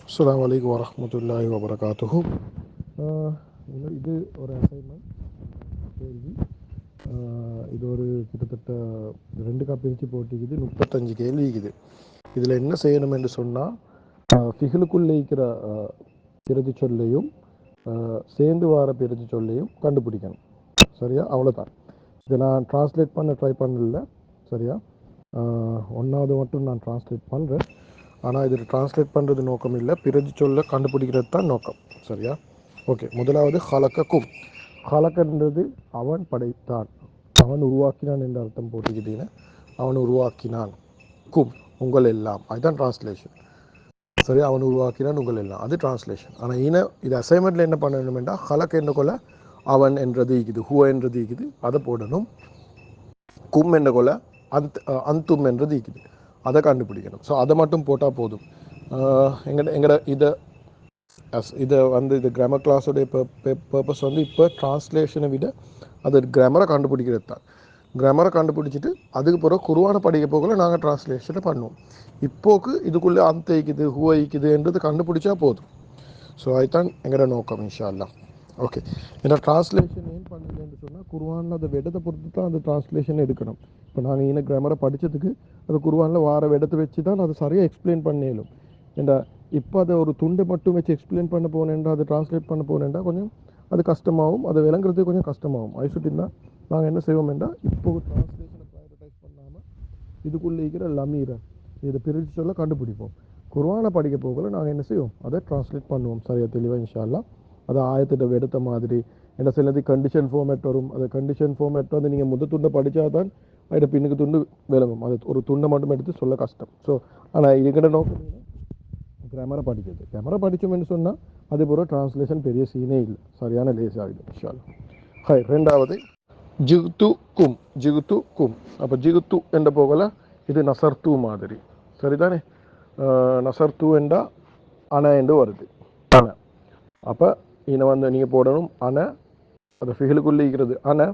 அஸ்ஸலாமு அலைக்கும் வரஹ்மத்துல்லாஹி வபரகாத்துஹு. இது ஒரு அசைன்மெண்ட் கேள்வி. இது ஒரு கிட்டத்தட்ட 2 பிரித்து போட்டிக்குது, 35 கேள்வி இருக்குது. இதில் என்ன செய்யணும் என்று சொன்னால், ஃபிஹலுக்குள்ளே இருக்கிற பிரதி சொல்லையும் சேர்ந்து வார பிரதி சொல்லையும் கண்டுபிடிக்கணும். சரியா? அவ்வளோதான். இதை நான் ட்ரான்ஸ்லேட் பண்ண ட்ரை பண்ணல. சரியா? ஒன்றாவது மட்டும் நான் ட்ரான்ஸ்லேட் பண்ணுறேன். ஆனால் இதில் ட்ரான்ஸ்லேட் பண்ணுறது நோக்கம் இல்லை, பிரதி சொல்ல கண்டுபிடிக்கிறது தான் நோக்கம். சரியா? ஓகே. முதலாவது ஹலக்கும். ஹலக்கன்றது அவன் படைத்தான், அவன் உருவாக்கினான் என்ற அர்த்தம் போட்டுக்கிட்டீங்கன்னா, அவன் உருவாக்கினான் கும் உங்கள் எல்லாம், அதுதான் ட்ரான்ஸ்லேஷன். சரி, அவன் உருவாக்கினான் உங்கள் எல்லாம், அது ட்ரான்ஸ்லேஷன். ஆனால் இது அசைன்மெண்ட்டில் என்ன பண்ணணுமெண்டா, ஹலக் என்ற கொலை அவன் என்றது இருக்குது, ஹூ என்றது இருக்குது, அதை போடணும். கும் என்ற கொலை அந்தும் என்றது இருக்குது, அதை கண்டுபிடிக்கணும். ஸோ அதை மட்டும் போட்டால் போதும். எங்கட இதை இது கிராமர் கிளாஸோடைய பர்பஸ் இப்போ ட்ரான்ஸ்லேஷனை விட அது கிராமரை கண்டுபிடிக்கிறது தான். கிராமரை கண்டுபிடிச்சிட்டு அதுக்கு பிறகு குர்ஆனை படிக்க போகல நாங்கள் ட்ரான்ஸ்லேஷனை பண்ணுவோம். இப்போக்கு இதுக்குள்ளே அந்த இருக்குது ஹூ இருக்குதுன்றது கண்டுபிடிச்சா போதும். ஸோ அதுதான் எங்களோட நோக்கம் இன்ஷா அல்லாஹ். ஓகே. ஏன்னா ட்ரான்ஸ்லேஷன் ஏன் பண்ணலன்னு சொன்னால், குர்ஆனில் அந்த விடத்தை பொறுத்து தான் அந்த ட்ரான்ஸ்லேஷன் எடுக்கணும். இப்போ நாங்கள் இன்னும் கிராமரை படித்ததுக்கு அது குர்ஆனில் வார விடத்தை வச்சு தான் அதை சரியாக எக்ஸ்பிளைன் பண்ணிடலும். ஏண்டா இப்போ அதை ஒரு துண்டை மட்டும் வச்சு எக்ஸ்பிளைன் பண்ண போனேன்டா, அதை ட்ரான்ஸ்லேட் பண்ண போனேன்டா கொஞ்சம் அது கஷ்டமாகும், அதை விளங்குறதுக்கு கொஞ்சம் கஷ்டமாகும். அது சுட்டின்னா நாங்கள் என்ன செய்வோம்டா, இப்போ ட்ரான்ஸ்லேஷனை ப்ரையாரிட்டைஸ் பண்ணாமல் இதுக்குள்ளே இருக்கிற லமீரை இதை பிரித்து சொல்ல கண்டுபிடிப்போம். குர்ஆனை படிக்க போகல நாங்கள் என்ன செய்வோம், அதை ட்ரான்ஸ்லேட் பண்ணுவோம் சரியாக தெளிவாக இன்ஷா அல்லாஹ். அது ஆயத்திட்ட எடுத்த மாதிரி என்ன சிலது கண்டிஷன் ஃபார்மேட் வரும். அது கண்டிஷன் ஃபார்மேட் வந்து நீங்கள் முத துண்டை படித்தா தான் அதில் பின்னுக்கு துண்டு விளங்கும். அது ஒரு துண்டை மட்டும் எடுத்து சொல்ல கஷ்டம். ஸோ ஆனால் இதுக்கிட்ட நோக்கம் கிராமரை படிக்கிறது. கிராமரை படித்தோம்னு சொன்னால் அது பிறகு ட்ரான்ஸ்லேஷன் பெரிய சீனே இல்லை, சரியான லேஸ் ஆகிடும் இன்ஷா அல்லாஹ். ஹை. ரெண்டாவது ஜிகுத்து கும். ஜிகுத்து கும். அப்போ ஜிகுத்து என்ற போகல இது நசர்த்து மாதிரி, சரிதானே? நசர்த்து என்றா அணை என்று வருது, அணை. அப்போ இதை வந்து நீங்கள் போடணும் அணை, அது ஃபிஹலுக்குள்ளே இருக்கிறது அணை,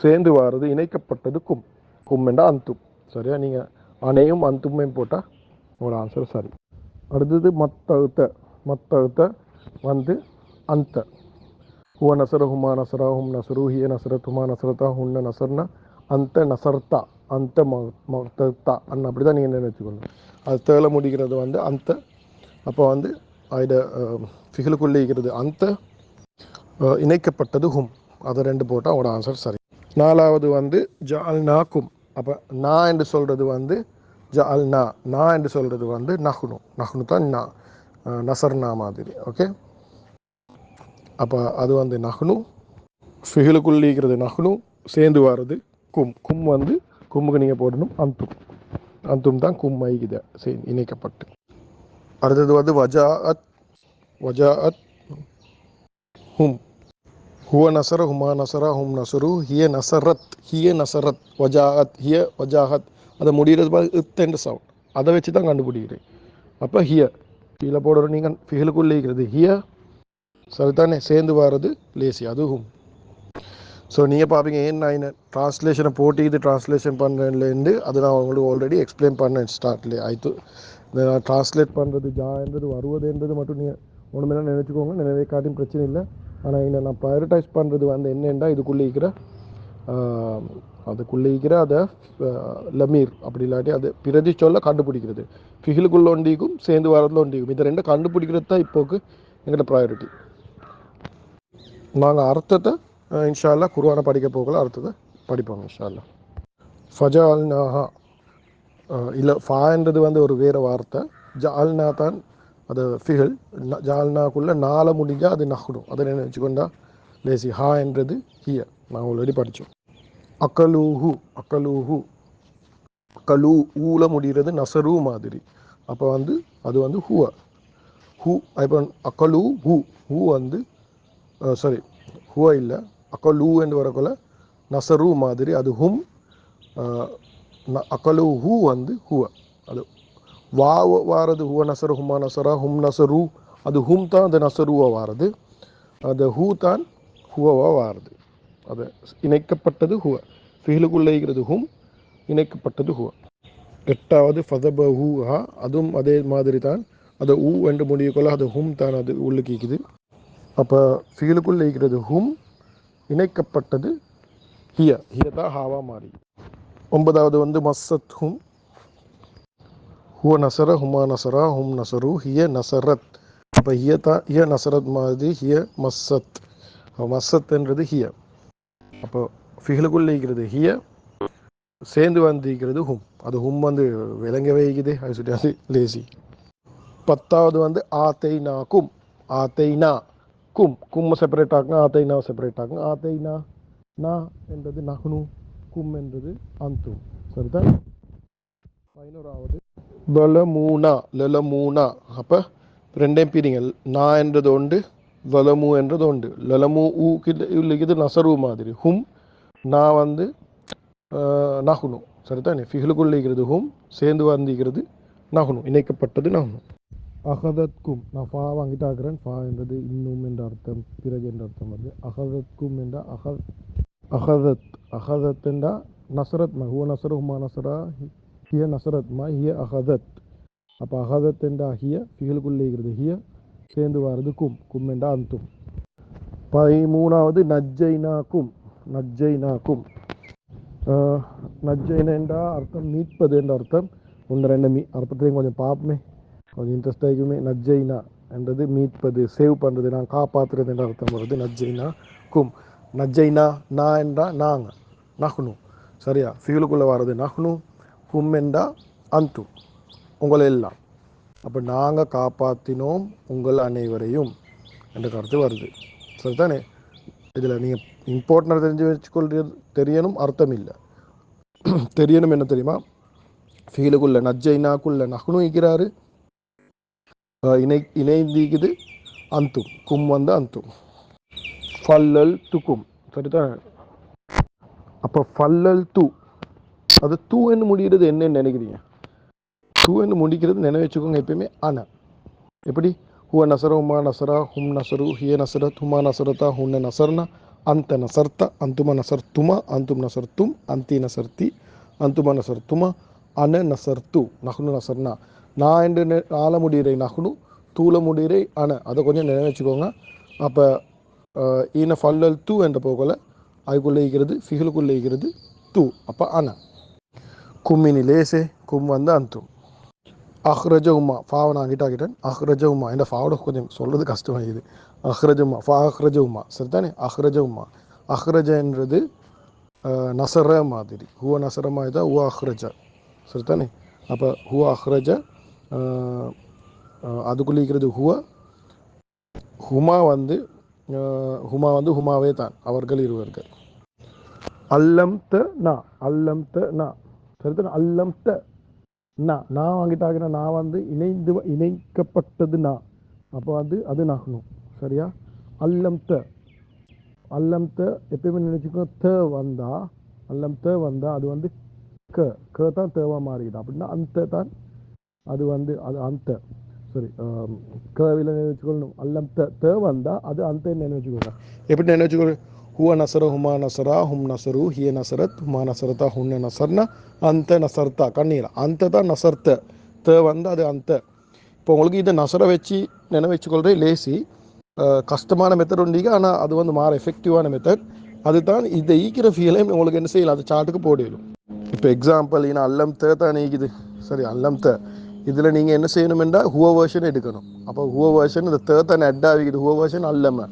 சேர்ந்து வாரது இணைக்கப்பட்டது கும். கும் என்றா அந்தும். சரியா? நீங்கள் அணையும் அந்துமையும் போட்டால் ஒரு ஆன்சர் சரி. அடுத்தது மத்தழுத்த வந்து அந்த ஹுவ நசர ஹுமா நசரா ஹும் நசரு ஹிய நசரத் ஹுமா நசரத்தா ஹுன்ன நசர்னா அந்த நசர்த்தா அந்த மத்தா அண்ணன் அப்படி தான் நீங்கள் நினைச்சுக்கணும். அது தேலை முடிக்கிறது வந்து அந்த. அப்போ வந்து அதில் ஃபிஹலுக்குள்ளே இருக்கிறது அந்த, இணைக்கப்பட்டது ஹும், அதை 2 போட்டால் அவனோட ஆன்சர் சரி. நாலாவது வந்து ஜஅல்னா கும். அப்போ நான் என்று சொல்கிறது வந்து ஜஅல்னா, நான் என்று சொல்கிறது வந்து நஹ்னு. நஹ்னு தான் நான், நசர்னா மாதிரி. ஓகே. அப்போ அது வந்து நஹ்னு, ஃபிஹலுக்குள்ளே இருக்கிறது நஹ்னு, சேர்ந்து வர்றது கும். கும் வந்து கும்முக்கு நீங்கள் போடணும் அந்தும். அந்தும் தான் கும் ஐகித இணைக்கப்பட்டு. அடுத்தது வந்து வஜாஅத் ஹும். ஹுவ நசர ஹுமா நசரா ஹும் நசரு ஹிய நசரத் வஜாஅத் அதை முடிகிறது பார்த்து இத்தெண்டு சவுண்ட், அதை வச்சு தான் கண்டுபிடிக்கிறேன். அப்போ ஹிய கீழே போடுற நீங்கள் ஃபிஹலுக்குள்ளே இருக்கிறது ஹிய, சரிதானே? சேர்ந்து வர்றது லேசி, அது ஹும். ஸோ நீங்கள் பார்ப்பீங்க ஏன் நான் என்ன ட்ரான்ஸ்லேஷனை போட்டு இது ட்ரான்ஸ்லேஷன் பண்ணுறேன்லேருந்து அது நான் உங்களுக்கு ஆல்ரெடி எக்ஸ்பிளைன் பண்ணேன் ஸ்டார்ட்லேயே. ஆயிட்டு இந்த நான் ட்ரான்ஸ்லேட் பண்ணுறது என்றது வருவதுன்றது மட்டும் நீங்கள் ஒன்றுமே நினச்சிக்கோங்க, நினைவே காட்டியும் பிரச்சனை இல்லை. ஆனால் இதை நான் ப்ரையாரிட்டைஸ் பண்ணுறது வந்து என்னென்னா இதுக்குள்ளே இருக்கிற அதை லமீர் அப்படி இல்லாட்டி அது பிரதி சொல்ல கண்டுபிடிக்கிறது. ஃபிஹலுக்குள்ள ஒண்டிக்கும் சேர்ந்து வரதுல ஒண்டிக்கும், இது 2 கண்டுபிடிக்கிறது தான் இப்போக்கு எங்களோட ப்ரையாரிட்டி. நாங்கள் அர்த்தத்தை இன்ஷா அல்லாஹ் குர்ஆனை படிக்க போகல, அர்த்தத்தை படிப்போம் இன்ஷா அல்லாஹ். ஃபஜஅல்னாஹா இல்லை ஃபான்றது வந்து ஒரு வேறு வார்த்தை. ஜஅல்னா தான் அது ஃபிஹல். ஜஅல்னாக்குள்ளே 4 முடிஞ்சால் அது நஹ்னு, அதை நினச்சிக்கொண்டா லேசி. ஹா என்றது ஹிய, நான் ஆல்ரெடி படித்தோம். அக்கலூஹு கலு ஊல முடிகிறது நசரு மாதிரி. அப்போ வந்து அது வந்து ஹூ. இப்போ அக்கலு ஹூ வந்து சாரி ஹுவ இல்லை, அக்கலு என்று வரக்குள்ள நசரு மாதிரி அது ஹும். அக்கலு ஹூ வந்து ஹுவ, அது வாரது ஹுவ நசரு ஹுமா நசரா ஹும் நசரு, அது ஹும் தான் அது நசருவா வாரது, அது ஹூ தான் ஹுவவா வாரது. அது இணைக்கப்பட்டது ஹுவ. ஃபிஹலுக்குள்ளே இருக்கிறது ஹும், இணைக்கப்பட்டது ஹுவ. எட்டாவது ஃபதபஹூஹா, அதுவும் அதே மாதிரி தான். அது ஊ என்று முடியக்கொள்ள அது ஹும் தான் அது உள்ளுக்கு இருக்குது. அப்போ ஃபீலுக்குள்ளே இருக்கிறது ஹும், இணைக்கப்பட்டது ஹிய. ஹிய தான் ஹாவா மாறி. ஒன்பதாவது வந்து மஸ்ஸத் ஹும், ஹுவ நசர, ஹுமா நசரா, ஹும் நசரு, ஹிய நசரத். அப்போ ஹிய தான் ஹிய நசரத் மாதிரி ஹிய மஸ்ஸத். மஸ்ஸத்ன்றது ஹிய. அப்போ ஃபிஹலுக்குள்ளே இருக்கிறது ஹிய, சேர்ந்து வந்திருக்கிறது ஹும். அது ஹும் வந்து விளங்கவே இருக்குது, அது சொல்லியாது லேசி. பத்தாவது வந்து ஆத்தைனா கும். ஆத்தைனா கும், கும் செப்பரேட் ஆகுங்க, ஆத்தைனா செப்பரேட் ஆகுங்க. ஆத்தைனா நா என்றது நஹ்னு, கும் என்றது அந்தும். சரிதான். 11வது லலமூனா, லலமூனா. அப்போ ரெண்டையும் பிரிங்க. நா என்றது உண்டு, வலமு என்றது உண்டு. லலமு ஊ இது நசரு மாதிரி. ஹும் நா வந்து நஹ்னு. சரிதானே. ஃபிஹலுக்குள்ளே இருக்கிறது ஹும், சேர்ந்து வந்திருக்கிறது நஹ்னு, இணைக்கப்பட்டது நஹ்னு. அகதத்கும், நான் ஃபா வாங்கிட்டு ஆகிறேன். ஃபா என்றது இன்னும் என்ற அர்த்தம், பிறகு என்ற அர்த்தம் வருது. அகதத்கும் என்ற அகதத், அகதத் என்றா நசரத் மா, ஹுவ நசர, ஹுமா நசரா, ஹிய நசரத் மா, ஹிய அகதத். அப்போ அகதத் என்றா ஹிய, ஃபிஹலுக்குள்ளே இருக்கிறது ஹிய, சேர்ந்து வர்றது கும், கும் என்றா அந்தும். 13வது நஜ்ஜைனாக்கும், நஜ்ஜைனாக்கும். நஜ்ஜைனா என்றா அர்த்தம் மீட்பது என்ற அர்த்தம். ஒன்று ரெண்டு அர்த்தத்தையும் கொஞ்சம் பார்ப்போமே, கொஞ்சம் இன்ட்ரெஸ்ட் ஆகிக்குமே. நஜ்ஜைனா என்றது மீட்பது, சேவ் பண்ணுறது, நான் காப்பாற்றுறது என்ற அர்த்தம் வருது. நஜ்ஜைனா கும். நஜ்ஜைனா நா என்றா நாங்கள், நஹ்னு. சரியா. ஃபியூலுக்குள்ளே வர்றது நஹ்னு, ஹும் என்றா அந்து, உங்களை எல்லாம். அப்போ நாங்கள் காப்பாற்றினோம் உங்கள் அனைவரையும் என்ற கருத்து வருது. சரிதானே. இதில் நீங்கள் இம்பார்ட்டன்ட் தெரிஞ்சு வச்சுக்கொள்றது தெரியணும், அர்த்தம் இல்லை தெரியணும். என்ன தெரியுமா, ஃபீலுக்குள்ள நஜ்ஜைனாக்குள்ள நஹ்னு இருக்கிறாரு, இணைந்திக்குது அந்தும், கும் வந்து அந்தும். ஃபல்லல் துக்கும். சரிதான். அப்போ ஃபல்லல் து, அது தூ என்று முடிகிறது என்னன்னு நினைக்கிறீங்க? தூ என்று முடிக்கிறது நினைவு வச்சுக்கோங்க எப்பயுமே அன. எப்படி? ஹுவ நசர, ஹுமா நசரா, ஹும் நசரு, ஹிய நசரத், ஹுமா நசரத்தா, ஹுன்ன நசர்னா, அந்த நசர்த்தா, அந்துமா நசர்த்துமா, அந்தும் நசர்த்தும், அந்தி நசர்த்தி, அந்துமா நசர்த்துமா, அன நசர்த்து, நஹ்னு நசர்னா. நான் என்று ஆல முடிகிற நஹ்னு, தூள முடிகிற அன. அதை கொஞ்சம் நினைவச்சுக்கோங்க. அப்போ ஈன ஃபல்லல் தூ என்ற போகல அதுக்குள்ளே இருக்கிறது, ஃபிஹலுக்குள்ளே இருக்கிறது தூ. அப்போ அன. கும்மினி லேசே, கும் வந்து அந்தும். அஹ்ரஜவுமா, ஃபாவை நான் ஆகிட்டேன். அஹ்ரஜவுமா இந்த ஃபாவோட கொஞ்சம் சொல்கிறது கஷ்டமாகிது. அஹ்ரஜவுமா, ஃபா அஹ்ரஜவுமா. சரிதானே. அஹ்ரஜவுமா, அஹ்ரஜன்றது நசர மாதிரி. ஹுவ நசர மாதிரி தான் ஹுவ அஹ்ரஜ. சரிதானே. அப்போ ஹுவ அஹ்ரஜ, அதுக்குள்ளே இருக்கிறது ஹுவ. ஹுமா வந்து ஹுமா வந்து ஹுமாவே தான், அவர்கள் இருவர்கள். அல்லம் த நா, அல்லம் த நா. சரிதானே. அல்லம் த நான் வாங்கிட்டாங்கன்னா நான் வந்து இணைக்கப்பட்டது நான். அப்போ வந்து அது நகணும். சரியா. அல்லம் த, அல்லம் த எப்பயுமே நினைச்சுக்கோ. த வந்தா, அல்லம் த வந்தா அது வந்து க, க தான் தேவா மாறிடுது. அப்படின்னா அந்த தான் அது வந்து அது அந்த. சரி, கவில நினைச்சுக்கொள்ளணும். அல்லம் த, த வந்தா அது அந்த நினைச்சுக்கோங்க. எப்படி நினைச்சுக்கோ? ஹுவ நசர, ஹுமா நசரா, ஹும் நசரு, ஹிய நசரத், ஹுமா நசரத்தா, ஹுன்ன நசர்னா, அந்த நசர்த்தா, கண்ணீர் அந்த தான் நசர்த்த. த வந்து அது அந்த. இப்போ உங்களுக்கு இதை நசரை வச்சு நினைவச்சுக்கொள்றே லேசி. கஷ்டமான மெத்தட் உண்டீங்க, ஆனால் அது வந்து மாற எஃபெக்டிவான மெத்தட். அதுதான் இதை ஈக்கிற ஃபீலையும் உங்களுக்கு என்ன செய்யலாம், அது சார்ட்டுக்கு போடிடும். இப்போ எக்ஸாம்பிள் ஏன்னா அல்லம் த தான் நீக்குது. சரி, அல்லம் த இதில் நீங்கள் என்ன செய்யணுமெண்டா ஹுவ வேர்ஷன் எடுக்கணும். அப்போ ஹுவ வேர்ஷன் இந்த த தான் அட் ஆகிக்குது. ஹுவ வேர்ஷன் அல்லம,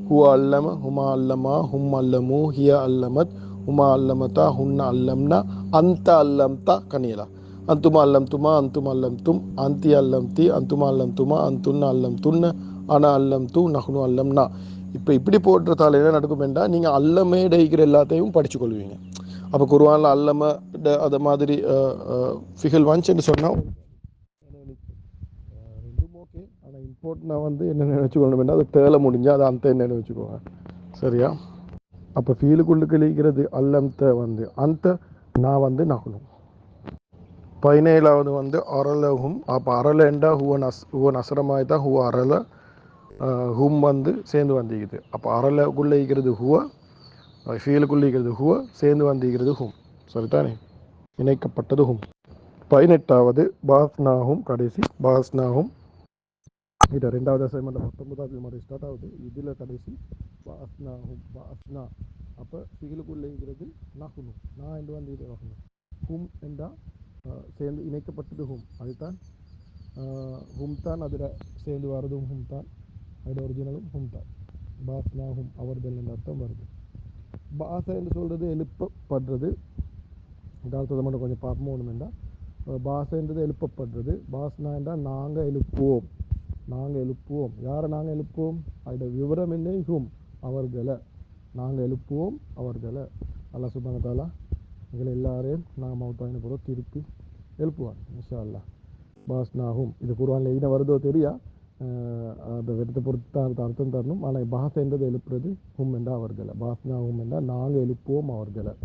ஹுவ அல்லம, ஹுமா அல்லமா, ஹும் அல்லமு, ஹிய அல்லமத், ஹுமா அல்லமத்தா, ஹுன்ன அல்லம்னா, அந்த அல்லம்தா கனியலா. அந்துமா அல்லம் துமா, அந்துமா அல்லம் தும், அந்தி அல்லம் தி, அந்துமா அல்லம் துமா, அந்துன்ன அல்லம் துன்ன, அன அல்லம் தூ, நஹ்னு அல்லம்னா. இப்போ இப்படி போடுறதால என்ன நடக்குமெண்டா, நீங்கள் அல்லமே டெய்கிற எல்லாத்தையும் படிச்சு கொள்வீங்க. அப்போ குர்ஆனில் அல்லம அது மாதிரி ஃபிஹல் வன்ச்சுன்னு சொன்னால் ரெண்டும் ஓகே. ஆனால் இம்பார்ட்டண்டாக வந்து என்ன நினச்சிக்கொள்ளணும்னா, அது தேலை முடிஞ்சால் அது அந்த என்ன வச்சுக்கோங்க. சரியா. அப்போ ஃபீலுக்குள்ளே கிழிக்கிறது அல்லம் த வந்து அந்த, நான் வந்து நகலும். 17வது வந்து அரலஹும். அப்போ அரலண்டா ஹுவ நசரமாய் தான் ஹுவ அரல, ஹும் வந்து சேர்ந்து வந்திக்குது. அப்போ அரலக்குள்ளே இருக்கிறது ஹுவ, ஃபீலுக்குள்ளே இருக்கிறது ஹுவ, சேர்ந்து வந்திக்கிறது ஹும். சரிதானே. இணைக்கப்பட்டது ஹும். 18வது பாஸ்னாகும் கடைசி பாஸ்னாகும். இது ரெண்டாவது அசைன்மெண்ட் 19வது மாதிரி ஸ்டார்ட் ஆகுது. இதில் கடைசி பாஸ்னாகும் பாஸ்னா. அப்போ சிகிலுக்குள்ளே இருக்கிறது நகுனு. நான் என்று வந்து இது வரணும். ஹும் என்றால் சேர்ந்து இணைக்கப்பட்டது ஹும். அதுதான் ஹும் தான். அதில் சேர்ந்து வர்றதும் ஹும் தான். அதோட ஒரிஜினலும் ஹும் தான். பாஸ்னா ஹும் அவர்கள் என்ற அர்த்தம் வருது. பாசா என்று சொல்கிறது எழுப்பப்படுறது. அடுத்தது மட்டும் கொஞ்சம் பார்ப்போம். ஒன்று என்றால் பாசன்றது எழுப்பப்படுறது. பாஸ்னா என்றால் நாங்கள் எழுப்புவோம். நாங்கள் எழுப்புவோம். யாரை நாங்கள் எழுப்புவோம்? அதோட விவரம் என்ன? ஹும் அவர்களை நாங்கள் எழுப்புவோம். அவர்களை அல்லாஹ் சுப்ஹானஹு வ தஆலா எங்களை எல்லாரையும் நான் மௌத்தாயின பிறகு திருப்பி எழுப்புவான் இன்ஷா அல்லாஹ். பாஸ்னாகும் இது குர்ஆனில் என்ன வருதோ தெரியா. அந்த இடத்தை பொறுத்து தான் அதுக்கு அர்த்தம் தரணும். ஆனால் பாஸ் என்றது எழுப்புறது. ஹும் என்றால் அவர்களை. பாஸ்னாகும் என்றால் நாங்கள் எழுப்புவோம் அவர்களை.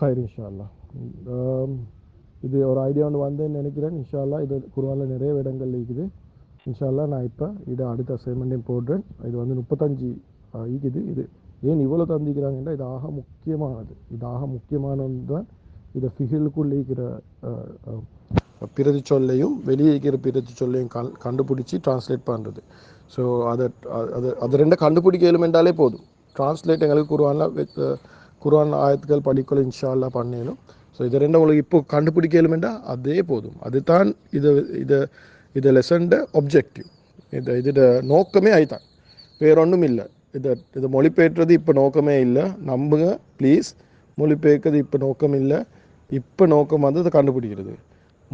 ஹைர் இன்ஷா அல்லாஹ். இது ஒரு ஐடியா ஒன்று வந்தேன்னு நினைக்கிறேன். இன்ஷா அல்லாஹ் இது குர்ஆனில் நிறைய இடங்கள் இருக்குது. இன்ஷா அல்லாஹ் நான் இப்போ இதை அடுத்த அசைன்மெண்ட்டையும் போடுறேன். இது வந்து 35 இருக்குது. இது ஏன் இவ்வளோ தந்திக்கிறாங்கன்னா இது ஆக முக்கியமானது. இது ஆக முக்கியமானது தான். இதை ஃபிகிலுக்குள்ளே இருக்கிற பிரதி சொல்லையும் வெளியே இருக்கிற பிரதி சொல்லையும் கண்டுபிடிச்சி டிரான்ஸ்லேட் பண்ணுறது. ஸோ அதை ரெண்டை கண்டுபிடிக்க எலுமெண்டாலே போதும். டிரான்ஸ்லேட் எங்களுக்கு குர்ஆன் ஆயத்துக்கள் படிக்கல இன்ஷா அல்லாஹ் பண்ணணும். ஸோ இதை ரெண்டு உங்களுக்கு இப்போ கண்டுபிடிக்க எலுமெண்டா அதே போதும். அதுதான் இது லெசன்ட ஒப்ஜெக்டிவ். இதோட நோக்கமே அதுதான், வேறொன்றும் இல்லை. இதை மொழிபெயர்றது இப்போ நோக்கமே இல்லை. நம்புங்க ப்ளீஸ். மொழிபெயர்க்கிறது இப்போ நோக்கம் இல்லை. இப்போ நோக்கம் வந்து அதை கண்டுபிடிக்கிறது.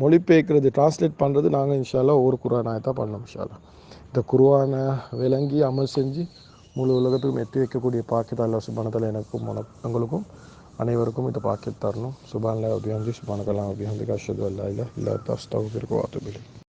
மொழிபெயர்க்கிறது டிரான்ஸ்லேட் பண்ணுறது நாங்கள் இன்ஷா அல்லாஹ் ஒவ்வொரு குர்ஆன் ஆயத்தாக பண்ணோம் இன்ஷா அல்லாஹ். இந்த குர்ஆனை விளங்கி அமல் செஞ்சு முழு உலகத்துக்கும் எட்டி வைக்கக்கூடிய பாக்கியத்தை அல்லாஹ் சுப்ஹானஹு வ தஆலா எனக்கும் உங்களுக்கும் அனைவருக்கும் இதை பாக்கியத்தை தரணும். சுப்ஹானல்லாஹி வ பிஹம்திஹி சுப்ஹானக்கல்லாஹு வ பிஹம்திக அஷ்ஹது அல்லா இலாஹா இல்லா அன்த அஸ்தக்ஃபிருக வ அத்தூபு இலைக்.